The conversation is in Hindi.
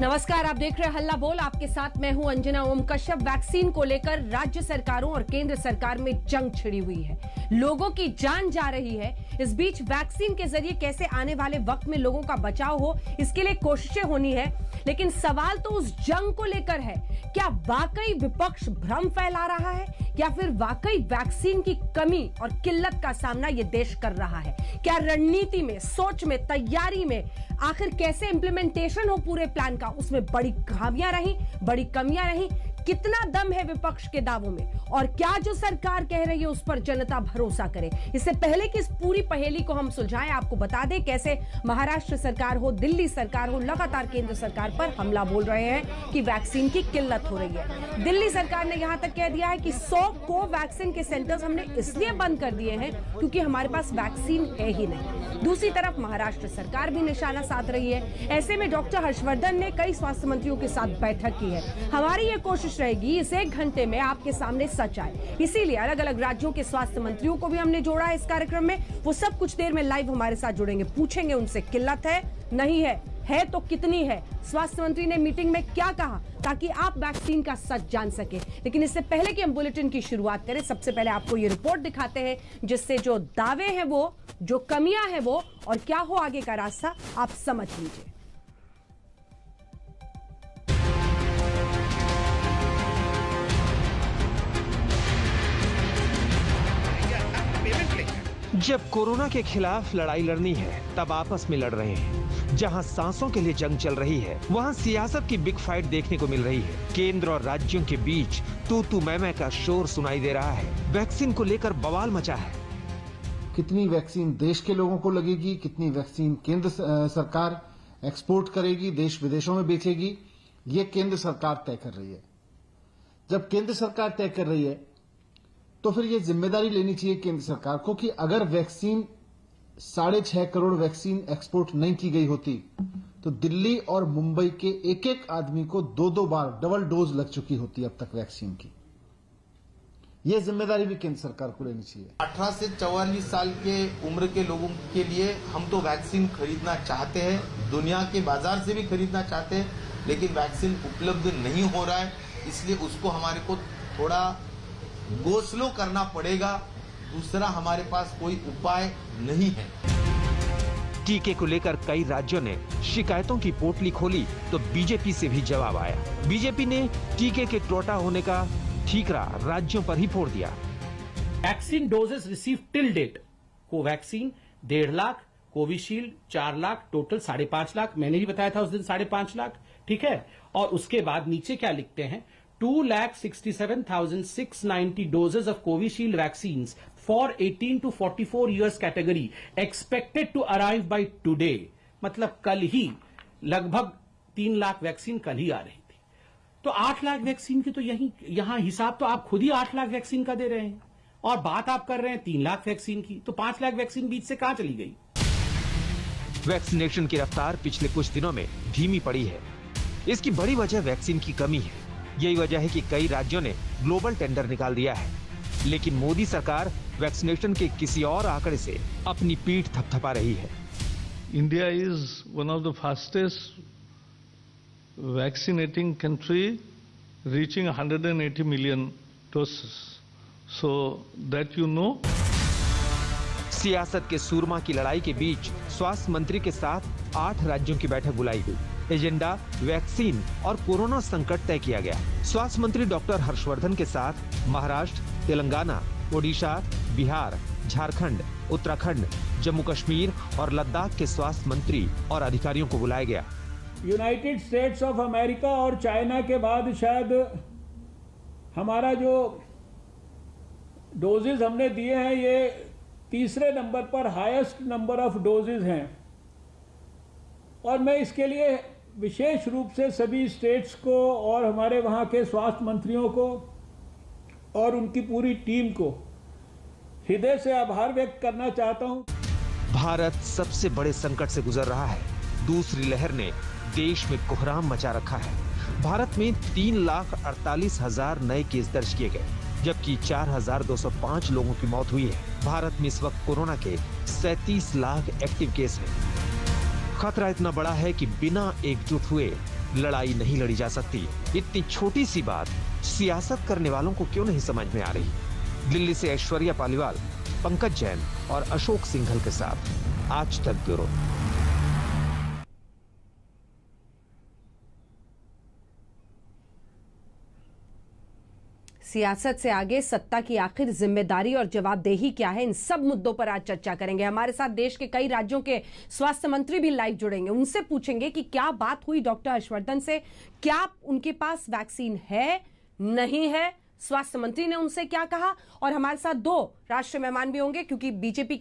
नमस्कार, आप देख रहे हैं हल्ला बोल। आपके साथ मैं हूं अंजना ओम कश्यप। वैक्सीन को लेकर राज्य सरकारों और केंद्र सरकार में जंग छिड़ी हुई है। लोगों की जान जा रही है। इस बीच वैक्सीन के जरिए कैसे आने वाले वक्त में लोगों का बचाव हो, इसके लिए कोशिशें होनी है। लेकिन सवाल तो उस जंग को लेकर है, क्या वाकई विपक्ष भ्रम फैला रहा है या फिर वाकई वैक्सीन की कमी और किल्लत का सामना यह देश कर रहा है? क्या रणनीति में, सोच में, तैयारी में आखिर कैसे इंप्लीमेंटेशन हो पूरे प्लान का, उसमें बड़ी खामियां रही, बड़ी कमियां रही? कितना दम है विपक्ष के दावों में और क्या जो सरकार कह रही है उस पर जनता भरोसा करे? इससे पहले कि इस पूरी पहेली को हम सुलझाएं, आपको बता दें कैसे महाराष्ट्र सरकार हो, दिल्ली सरकार हो, लगातार केंद्र सरकार पर हमला बोल रहे हैं कि वैक्सीन की किल्लत हो रही है। दिल्ली सरकार ने यहां तक कह दिया है कि 100 कोवैक्सीन के सेंटर्स हमने इसलिए बंद कर दिए हैं क्योंकि हमारे पास वैक्सीन है ही नहीं। दूसरी तरफ महाराष्ट्र सरकार भी निशाना साध रही है। ऐसे में डॉक्टर हर्षवर्धन ने कई स्वास्थ्य मंत्रियों के साथ बैठक की है। हमारी ये कोशिश रहेगी इस 1 घंटे में आपके सामने सच आए, इसीलिए अलग अलग राज्यों के स्वास्थ्य मंत्रियों को भी हमने जोड़ा है इस कार्यक्रम में। वो सब कुछ देर में लाइव हमारे साथ जुड़ेंगे, पूछेंगे उनसे किल्लत है, नहीं है तो कितनी है, स्वास्थ्य मंत्री ने मीटिंग में क्या कहा, ताकि आप वैक्सीन का सच जान सके। लेकिन इससे पहले कि हम बुलेटिन की शुरुआत करें, सबसे पहले आपको ये रिपोर्ट दिखाते हैं जिससे जो दावे हैं वो, जो कमियां हैं वो और क्या हो आगे का रास्ता आप समझ लीजिए। जब कोरोना के खिलाफ लड़ाई लड़नी है तब आपस में लड़ रहे हैं। जहां सांसों के लिए जंग चल रही है वहां सियासत की बिग फाइट देखने को मिल रही है। केंद्र और राज्यों के बीच तू मैं का शोर सुनाई दे रहा है। वैक्सीन को लेकर बवाल मचा है। कितनी वैक्सीन देश के लोगों को लगेगी, कितनी वैक्सीन केंद्र सरकार एक्सपोर्ट करेगी, देश विदेशों में बेचेगी, ये केंद्र सरकार तय कर रही है। जब केंद्र सरकार तय कर रही है तो फिर ये जिम्मेदारी लेनी चाहिए केंद्र सरकार को कि अगर वैक्सीन 6.5 करोड़ वैक्सीन एक्सपोर्ट नहीं की गई होती तो दिल्ली और मुंबई के एक एक आदमी को 2-2 बार डबल डोज लग चुकी होती अब तक वैक्सीन की। ये जिम्मेदारी भी केंद्र सरकार को लेनी चाहिए। 18 से 44 साल के उम्र के लोगों के लिए हम तो वैक्सीन खरीदना चाहते हैं, दुनिया के बाजार से भी खरीदना चाहते हैं, लेकिन वैक्सीन उपलब्ध नहीं हो रहा है। इसलिए उसको हमारे को थोड़ा गो स्लो करना पड़ेगा। दूसरा हमारे पास कोई उपाय नहीं है। टीके को लेकर कई राज्यों ने शिकायतों की पोटली खोली तो बीजेपी से भी जवाब आया। बीजेपी ने टीके के टोटा होने का ठीकरा राज्यों पर ही फोड़ दिया। Vaccine doses receive till date, Covaxin 1.5 lakh, Covishield 4 lakh, total 5.5 lakh. मैंने ही बताया था उस दिन 5.5 लाख, ठीक है। और उसके बाद नीचे क्या लिखते हैं, 2,67,690 doses of Covishield vaccines for 18 to 44 years category expected to arrive by today। मतलब कल ही लगभग 3 लाख वैक्सीन कल ही आ रही थी। तो 8 लाख वैक्सीन की तो यहां हिसाब तो आप खुद ही 8 लाख वैक्सीन का दे रहे हैं और बात आप कर रहे हैं 3 लाख वैक्सीन की। तो 5 लाख वैक्सीन बीच से कहां चली गई? वैक्सीनेशन की रफ्तार पिछले कुछ दिनों में धीमी पड़ी है। इसकी बड़ी वजह वैक्सीन की कमी है। यही वजह है कि कई राज्यों ने ग्लोबल टेंडर निकाल दिया है, लेकिन मोदी सरकार वैक्सीनेशन के किसी और आंकड़े से अपनी पीठ थपथपा रही है। India is one of the fastest vaccinating country, reaching 180 million doses, so that you know. सियासत के सूरमा की लड़ाई के बीच स्वास्थ्य मंत्री के साथ 8 राज्यों की बैठक बुलाई गई। एजेंडा वैक्सीन और कोरोना संकट तय किया गया। स्वास्थ्य मंत्री डॉक्टर हर्षवर्धन के साथ महाराष्ट्र, तेलंगाना, ओडिशा, बिहार, झारखंड, उत्तराखंड, जम्मू कश्मीर और लद्दाख के स्वास्थ्य मंत्री और अधिकारियों को बुलाया गया। यूनाइटेड स्टेट्स ऑफ अमेरिका और चाइना के बाद शायद हमारा जो डोजेज हमने दिए हैं ये तीसरे नंबर पर हाईएस्ट नंबर ऑफ डोजेज हैं। और मैं इसके लिए विशेष रूप से सभी स्टेट्स को और हमारे वहाँ के स्वास्थ्य मंत्रियों को और उनकी पूरी टीम को हृदय से आभार व्यक्त करना चाहता हूँ। भारत सबसे बड़े संकट से गुजर रहा है। दूसरी लहर ने देश में कोहराम मचा रखा है। भारत में 3,48,000 नए केस दर्ज किए गए, जबकि 4,205 लोगों की मौत हुई है। भारत में इस वक्त कोरोना के 37 लाख एक्टिव केस हैं। खतरा इतना बड़ा है कि बिना एकजुट हुए लड़ाई नहीं लड़ी जा सकती। इतनी छोटी सी बात सियासत करने वालों को क्यों नहीं समझ में आ रही। दिल्ली से ऐश्वर्या पालीवाल, पंकज जैन और अशोक सिंघल के साथ आज तक ब्यूरो। सियासत से आगे सत्ता की आखिर जिम्मेदारी और जवाबदेही क्या है, इन सब मुद्दों पर आज चर्चा करेंगे। हमारे साथ देश के कई राज्यों के स्वास्थ्य मंत्री भी लाइव जुड़ेंगे। उनसे पूछेंगे कि क्या बात हुई डॉक्टर हर्षवर्धन से, क्या उनके पास वैक्सीन है, नहीं है, स्वास्थ्य मंत्री ने उनसे क्या कहा। और हमारे साथ दो राष्ट्रीय मेहमान भी होंगे क्योंकि बीजेपी की